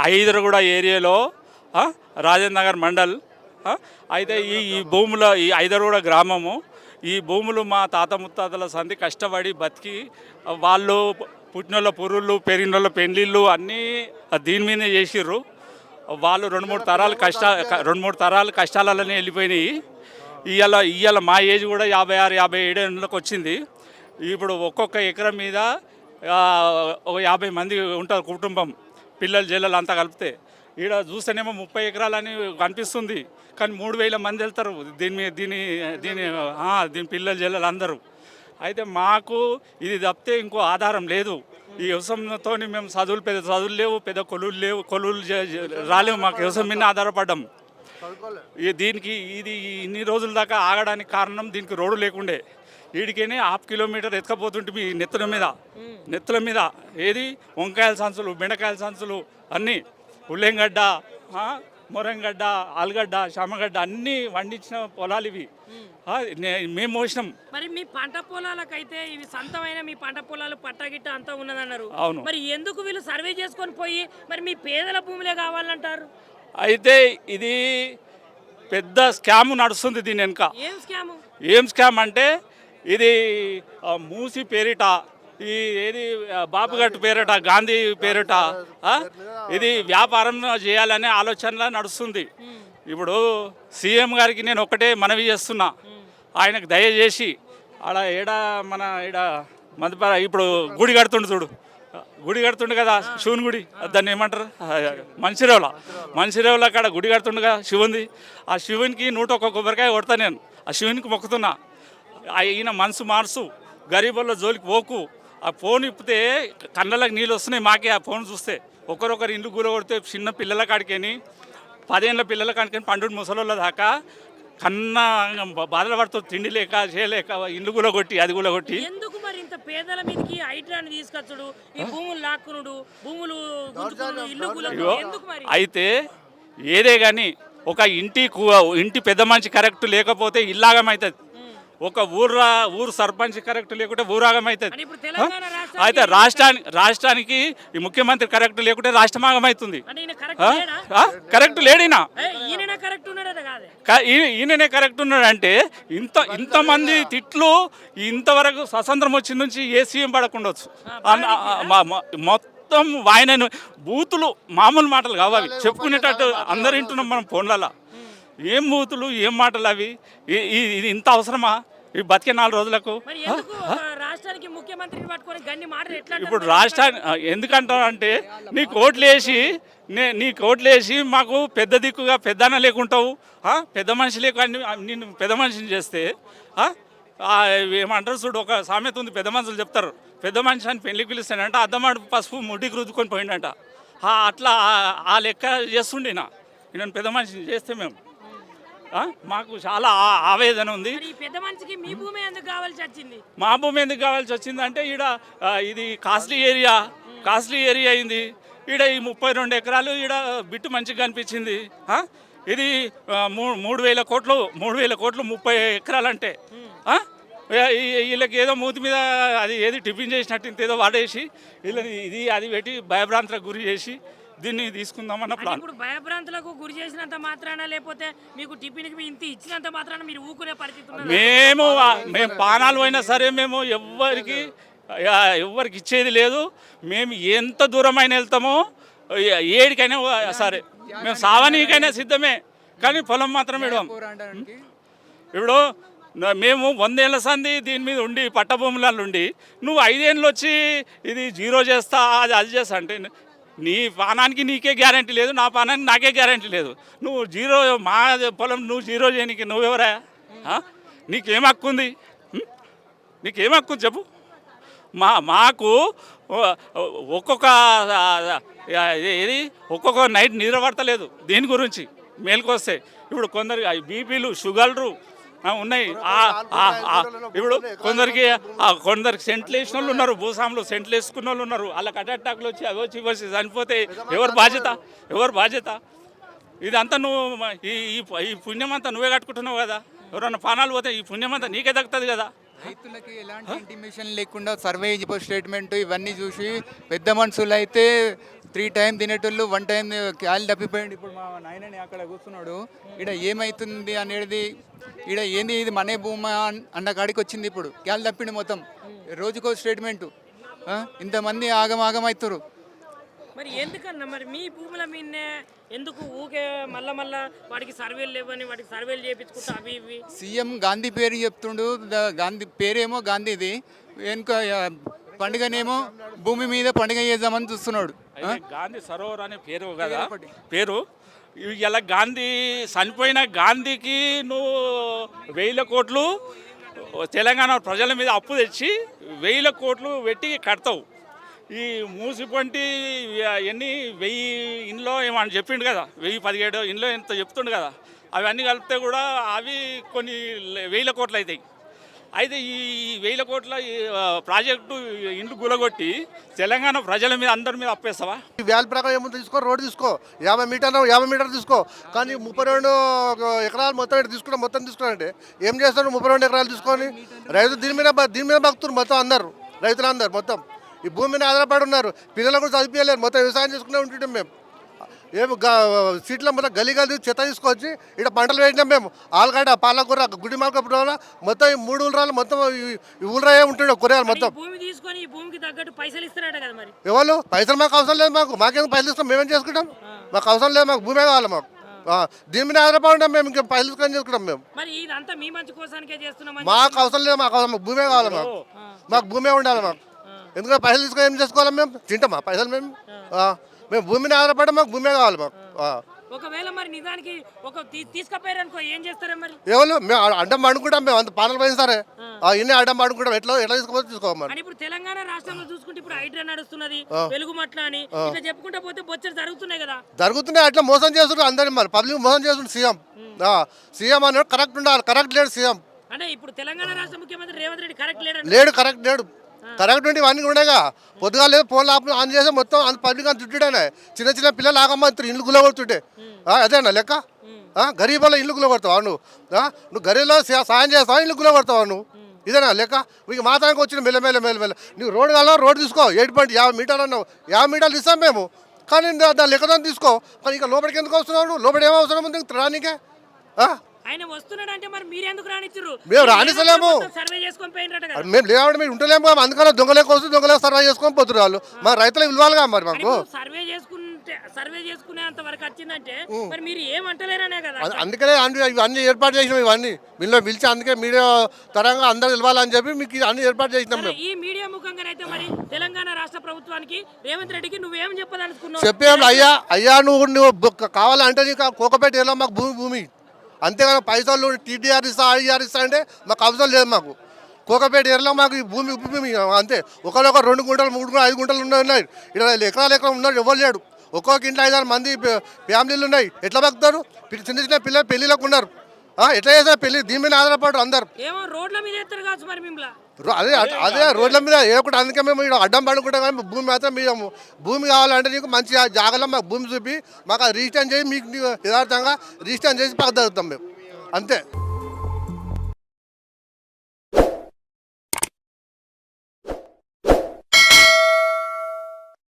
ఐదరగూడ ఏరియాలో రాజేంద్ర నగర్ మండల్. అయితే ఈ భూముల ఈ ఐదరగూడ గ్రామము ఈ భూములు మా తాత ముత్తాతల సంధి కష్టపడి బతికి వాళ్ళు పుట్టినోళ్ళ పురుళ్ళు పెరిగినోళ్ళ పెళ్ళిళ్ళు అన్నీ దీని మీదే చేసిర్రు. వాళ్ళు రెండు మూడు తరాలు కష్టాలలోనే వెళ్ళిపోయినాయి. ఇవాళ మా ఏజ్ కూడా 56 57 ఏళ్ళకి వచ్చింది. ఇప్పుడు ఒక్కొక్క ఎకరం మీద ఒక 50 మంది ఉంటారు కుటుంబం, పిల్లలు జల్లలు అంతా కలిపితే. ఈడ చూస్తేనేమో 30 ఎకరాలని కనిపిస్తుంది, కానీ 3000 మంది వెళ్తారు దీని పిల్లలు జల్లలు అందరూ. అయితే మాకు ఇది తప్పితే ఇంకో ఆధారం లేదు. ఈ వ్యవసాయంతో మేము పెద్ద చదువులు లేవు, పెద్ద కొలువులు రాలేవు. మాకు వ్యవసాయం మీద ఆధారపడ్డాం. దీనికి ఇది ఇన్ని రోజుల దాకా ఆగడానికి కారణం దీనికి రోడ్డు లేకుండే. వీడికేనే 1/2 కిలోమీటర్ ఎత్తుకపోతుంటే మీ నెత్తుల మీద ఏది వంకాయల సంచులు, బెండకాయల సంచులు అన్నీ, ఉల్లెంగడ్డ, మొరంగడ్డ, ఆలుగడ్డ, శామగడ్డ అన్నీ వండించిన పొలాలు ఇవి. మేము మోసినాం. మరి మీ పంట పొలాలకైతే ఇవి సొంతమైన మీ పంట పొలాలు పట్టగిట్ట అంతా ఉన్నదన్నారు. అవును. మరి ఎందుకు వీళ్ళు సర్వే చేసుకొని పోయి మరి మీ పేదల భూములే కావాలంటారు? అయితే ఇది పెద్ద స్కామ్ నడుస్తుంది దీని వెనుక. ఏం స్కామ్ అంటే ఇది మూసి పేరిట, ఈ ఏది బాపుగట్టు పేరిట, గాంధీ పేరిట ఇది వ్యాపారం చేయాలనే ఆలోచనలా నడుస్తుంది. ఇప్పుడు సీఎం గారికి నేను ఒకటే మనవి చేస్తున్నా, ఆయనకు దయచేసి ఇప్పుడు గుడి కడుతుండు కదా, శివుని గుడి, దాన్ని ఏమంటారు, మంచిరేవుల కాడ గుడి కడుతుండు కదా శివుంది. ఆ శివునికి 101 కొబ్బరికాయ కొడతా నేను, ఆ శివునికి మొక్కుతున్నా. ఈయన మనసు మార్సు, గరీబుల్లో జోలికి పోకు. ఆ ఫోన్ ఇప్పితే కళ్ళకి నీళ్ళు వస్తున్నాయి మాకే. ఆ ఫోన్ చూస్తే ఒకరొకరు ఇండ్లు కూలగొడితే చిన్న పిల్లల కాడికని, 10 ఏళ్ళ పిల్లల కాడికని, 12 ముసలోళ్ళ దాకా కన్నా బాధలు పడుతుంది. తిండి లేక చేయలేక ఇల్లు కూలగొట్టి అది కూలగొట్టి. ఎందుకు మరి ఇంత పేదల మీదకి హైడ్రాని తీసుకొచ్చుడు, ఈ భూములు లాక్కునుడు, భూములు అయితే ఏదే కానీ ఒక ఇంటి పెద్ద మనిషి కరెక్ట్ లేకపోతే ఇల్లాగమవుతుంది. ఒక ఊరు సర్పంచ్ కరెక్ట్ లేకుంటే ఊరాగం అవుతుంది. అయితే రాష్ట్రానికి ఈ ముఖ్యమంత్రి కరెక్ట్ లేకుంటే రాష్ట్రమాగం అవుతుంది. కరెక్ట్ లేడినా, ఈయననే కరెక్ట్ ఉన్నాడు అంటే ఇంతమంది తిట్లు ఇంతవరకు స్వతంత్రం వచ్చిన నుంచి ఏ సీఎం పడకుండొచ్చు. మొత్తం ఆయన బూతులు మామూలు మాటలు కావాలి చెప్పుకునేటట్టు అందరు వింటున్నాం మనం ఫోన్లలో. ఏం బూతులు, ఏం మాటలు అవి? ఇది ఇంత అవసరమా ఈ బతికే 4 రోజులకు? ఇప్పుడు రాష్ట్రాన్ని ఎందుకంటావు అంటే నీకు ఓట్లేసి మాకు పెద్ద దిక్కుగా పెద్దన లేకుంటావు, పెద్ద మనిషి లేక నిన్ను పెద్ద మనిషిని చేస్తే ఏమంటారు చూడు, ఒక సామెత ఉంది, పెద్ద మనుషులు చెప్తారు, పెద్ద మనిషి అని పెళ్లికి పిలుస్తానంట, అద్దమాడు పసుపు ముడ్డికి రుద్దుకొని పోయిందంట. అట్లా ఆ లెక్క చేస్తుండేనా నేను పెద్ద మనిషిని చేస్తే మేము. మాకు చాలా ఆవేదన ఉంది. మా భూమి ఎందుకు కావాల్సి వచ్చింది అంటే ఇది కాస్ట్లీ ఏరియా అయింది. ఈడ ఈ 32 ఎకరాలు ఈడ బిట్టు మంచిగా కనిపించింది. ఇది 3,000 కోట్లు 30 ఎకరాలు అంటే వీళ్ళకి ఏదో మూతి మీద అది ఏది టిఫిన్ చేసినట్టు ఇంత ఏదో వాడేసి వీళ్ళని ఇది అది పెట్టి భయభ్రాంతులకు గురి చేసి దీన్ని తీసుకుందామన్న ప్లాన్. ఇప్పుడు భయభ్రాంతులకు గురి చేసినంత మాత్రాన, లేకపోతే మీకు టిఫిన్కి ఇంత ఇచ్చినంత మాత్రాన మీరు ఊకునే పరిస్థితి? మేము పానాలు పోయినా సరే మేము ఎవ్వరికి ఇచ్చేది లేదు. మేము ఎంత దూరమైన వెళ్తామో ఏడికైనా సరే, మేము సావనీకైనా సిద్ధమే, కానీ పొలం మాత్రం ఇవ్వం. ఇప్పుడు మేము 100 ఏళ్ళ సంది దీని మీద ఉండి పట్టభూములలో ఉండి నువ్వు 5 ఏళ్ళు వచ్చి ఇది జీరో చేస్తా అది చేస్తా అంటే నీ పానానికి నీకే గ్యారంటీ లేదు, నా పానానికి నాకే గ్యారంటీ లేదు. నువ్వు జీరో మా పొలం నువ్వు జీరో చేయడానికి నువ్వెవరా? నీకేం హక్కు ఉంది? నీకేం హక్కు చెప్పు. మాకు ఒక్కొక్క నైట్ నిద్ర పడతలేదు దీని గురించి మేలుకొస్తే. ఇప్పుడు కొందరు బీపీలు షుగర్లు ఉన్నాయి. ఇప్పుడు కొందరికి సెంట్లు వేసిన వాళ్ళు ఉన్నారు, భూస్వాములు సెంట్లు వేసుకున్న వాళ్ళు ఉన్నారు. వాళ్ళకి అటాక్లు వచ్చి అవి వచ్చి చనిపోతే ఎవరు బాధ్యత? ఇదంతా నువ్వు ఈ పుణ్యం అంతా నువ్వే కట్టుకుంటున్నావు కదా. ఎవరన్నా పానాలు పోతే ఈ పుణ్యం అంతా నీకే దక్కుతుంది కదా. రైతులకి ఎలాంటి ఇంటిమేషన్ లేకుండా సర్వే స్టేట్మెంట్ ఇవన్నీ చూసి పెద్ద మనుషులు అయితే 3 టైం తినేటోళ్ళు 1 టైం కాలు తప్పిపోయింది. ఇప్పుడు మా నాయనని అక్కడ కూర్చున్నాడు. ఇక్కడ ఏమవుతుంది అనేది ఇక్కడ ఏంది ఇది మనే భూమా అన్న కాడికి వచ్చింది. ఇప్పుడు కాలు తప్పిండి మొత్తం రోజుకో స్టేట్మెంటు. ఇంతమంది ఆగమవుతారు. మరి ఎందుకన్నా మరి మీ భూముల మీదనే ఎందుకు ఊకే మళ్ళా వాటికి సర్వేలు లేవని వాటికి సర్వేలు చేయించుకుంటా అవి ఇవి? సీఎం గాంధీ పేరు చెప్తుండు. గాంధీ పేరేమో గాంధీది, వెనుక పండుగనేమో భూమి మీద పండుగ చేద్దామని చూస్తున్నాడు. అయితే గాంధీ సరోవర్ అనే పేరు కదా పేరు. ఇలా గాంధీ చనిపోయిన గాంధీకి నువ్వు 1000 కోట్లు తెలంగాణ ప్రజల మీద అప్పు తెచ్చి 1000 కోట్లు పెట్టి కడతావు. ఈ మూసిపంటి ఎన్ని 1000 ఇంట్లో ఏమని చెప్పిండు కదా, 1017 ఇంట్లో ఎంత చెప్తుండు కదా, అవన్నీ కలిపితే కూడా అవి కొన్ని 1000 కోట్లు అవుతాయి. అయితే ఈ 1000 కోట్ల ప్రాజెక్టు ఇండ్లు గులగొట్టి తెలంగాణ ప్రజల మీద అందరి మీద అప్పేస్తావా? వేల ప్రకారం ఏమో తీసుకో, రోడ్డు తీసుకో, 50 మీటర్లు తీసుకో, కానీ 32 ఎకరాలు మొత్తం ఇటు తీసుకుంటా మొత్తం తీసుకున్నారంటే ఏం చేస్తాడు? 32 ఎకరాలు తీసుకొని రైతు దీని మీద భక్తులు మొత్తం అందరు రైతులందరూ మొత్తం ఈ భూమి మీద ఆధారపడి ఉన్నారు. పిల్లలకు కూడా చదివించలేరు, మొత్తం వ్యవసాయం చేసుకునే ఉంటుంటాం మేము. ఏమి సీట్లో మొత్తం గలీ చెత్త తీసుకొచ్చి ఇక్కడ పంటలు వేసినాం మేము. ఆలుగడ్డ, పాలకూర, గుడి మార్కెట్ మొత్తం ఈ 3 ఊళ్ళలో మొత్తం ఈ ఊళ్ళో ఉంటుండే కూరగాయలు మొత్తం. భూమి తీసుకొని ఈ భూమికి తగ్గట్టు పైసలు ఇస్తారట కదా మరి. ఎవరు పైసలు మాకు అవసరం లేదు. మాకేం పైసలు తీసుకొని మేమేం చేసుకుంటాం? మాకు అవసరం లేదు, మాకు భూమే కావాలి. మాకు దీని మీద ఆధారపడి ఉంటాం మేము. ఇంకా పైసలు తీసుకొని చేసుకుంటాం మేము. మరి ఇదంతా మీ మంచి కోసానికే చేస్తున్నాం. మాకు అవసరం లేదు, మాకు భూమే కావాలి. మాకు భూమే ఉండాలి. మాకు ఎందుకంటే పైసలు తీసుకొని ఏం చేసుకోవాలి? మేము తింటామా పైసలు? మేము భూమి మీద ఆధారపడి మాకు భూమే కావాలి. మాకు ఒకవేళ మరి నిజానికి తీసుకపోయారనుకో ఏం చేస్తారా మరి? ఎవరు మేము అడ్డం పండుకుంటాం. మేము అంత పాలన పోయిన సరే ఇన్ని అడ్డం పండుకుంటాం. ఎట్లా తీసుకోవాలి తీసుకోవాలి. ఇప్పుడు తెలంగాణ రాష్ట్రంలో చూసుకుంటే ఇప్పుడు హైడ్రా నడుస్తున్నది, వెలుగుమట్ల అని ఇట్లా చెప్పుకుంటా పోతే బొచ్చలు జరుగుతున్నాయి కదా. జరుగుతున్నాయి. అట్లా మోసం చేస్తుంటారు అందరినీ. మరి పబ్లిక్ మోసం చేస్తుంటారు. సీఎం అన్నాడు కరెక్ట్ ఉండాలి. కరెక్ట్ లేడు సీఎం. అంటే ఇప్పుడు తెలంగాణ రాష్ట్ర ముఖ్యమంత్రి రేవంత్ రెడ్డి కరెక్ట్ కరెక్ట్ లేడు. కరెక్ట్ ఉంటే ఇవన్నీ ఉండగా పొద్దుగా లేదు ఫోన్లు ఆన్ చేస్తే మొత్తం అంత పబ్లిక్ అంత చుట్టాడే. చిన్న పిల్లలు ఆగమ్మంటారు, ఇల్లు గులగొడుతుంటే. అదేనా లెక్క? గరీబులో ఇల్లు గులగొడతావా నువ్వు గరీబులో సాయం చేస్తావా, ఇల్లు గులగొడతావా నువ్వు? ఇదేనా లెక్క? మీకు మాత్రానికి వచ్చిన మెల్ల నువ్వు రోడ్డు కావాలా, రోడ్డు తీసుకో. 8.50 మీటర్లు అన్నావు, 50 మీటర్లు ఇస్తాం మేము. కానీ దాని లెక్కతో తీసుకో. కానీ ఇక లోపలికి ఎందుకు వస్తున్నావు? లోపల ఏమో అవసరం ఉంది రానికే? ఆయన వస్తున్నాడు అంటే మరి మీరు ఎందుకు రానిచ్చారు? మేము రాణిస్తలేము. సర్వే చేసుకొని పోయినట్టు కదా. మేము లేవంటే మీరు ఉంటలేము. అందుకని దొంగలే కోసం దొంగలే సర్వే చేసుకొని పోతున్నారు వాళ్ళు. మా రైతులకు విలువాలిగా మరి మాకు. సర్వే చేసుకునేంత వరకు వచ్చిందంటే మరి మీరు ఏమంటలేరనే కదా. అందుకనే ఇవన్నీ ఏర్పాటు చేసినాం. ఇవన్నీ వీళ్ళు పిలిచి అందుకే మీడియా తరంగా అందరూ నిలవాలని చెప్పి మీకు అన్ని ఏర్పాటు చేసినాం మేము. ఈ మీడియా ముఖంగానైతే మరి తెలంగాణ రాష్ట్ర ప్రభుత్వానికి రేవంత్ రెడ్డికి నువ్వేం చెప్పదలుచుకున్నావు? చెప్పాము. అయ్యా నువ్వు కావాలంటే నీకు కోకపేట ఏలో మాకు భూమి అంతేగాని పైసలు టీడీఆర్ ఇస్తా ఐఆర్ ఇస్తా అంటే మాకు అవసరం లేదు. మాకు కోకపేట ఏరియాలో మాకు ఈ భూమి అంతే. ఒకరొక 2 గుంటలు 3 గుంటలు 5 గుంటలు ఉన్నాయి. ఇక్కడ ఎకరాలు ఉన్నాడు, ఎవరు లేడు. ఒక్కొక్క ఇంట్లో 5-6 మంది ఫ్యామిలీలు ఉన్నాయి. ఎట్లా బతుకుతారు? చిన్న పిల్లలు పెళ్ళిళ్ళకు ఉన్నారు. ఎట్లా చేస్తారు పెళ్ళి? దీని మీద ఆధారపడరు అందరు. రోడ్ల మీద ఎత్తారు కావచ్చు మరి మిమ్మల్ని. అదే రోడ్ల మీద ఏకూడదు. అందుకే మేము ఇక్కడ అడ్డం పడుకుంటాం. కానీ భూమి మాత్రం మేము భూమి కావాలంటే నీకు మంచి జాగాలో మాకు భూమి చూపి మాకు అది రిజిస్టర్ చేసి మీకు యథార్థంగా రిజిస్టర్ చేసి పక్కన జరుగుతాం మేము అంతే.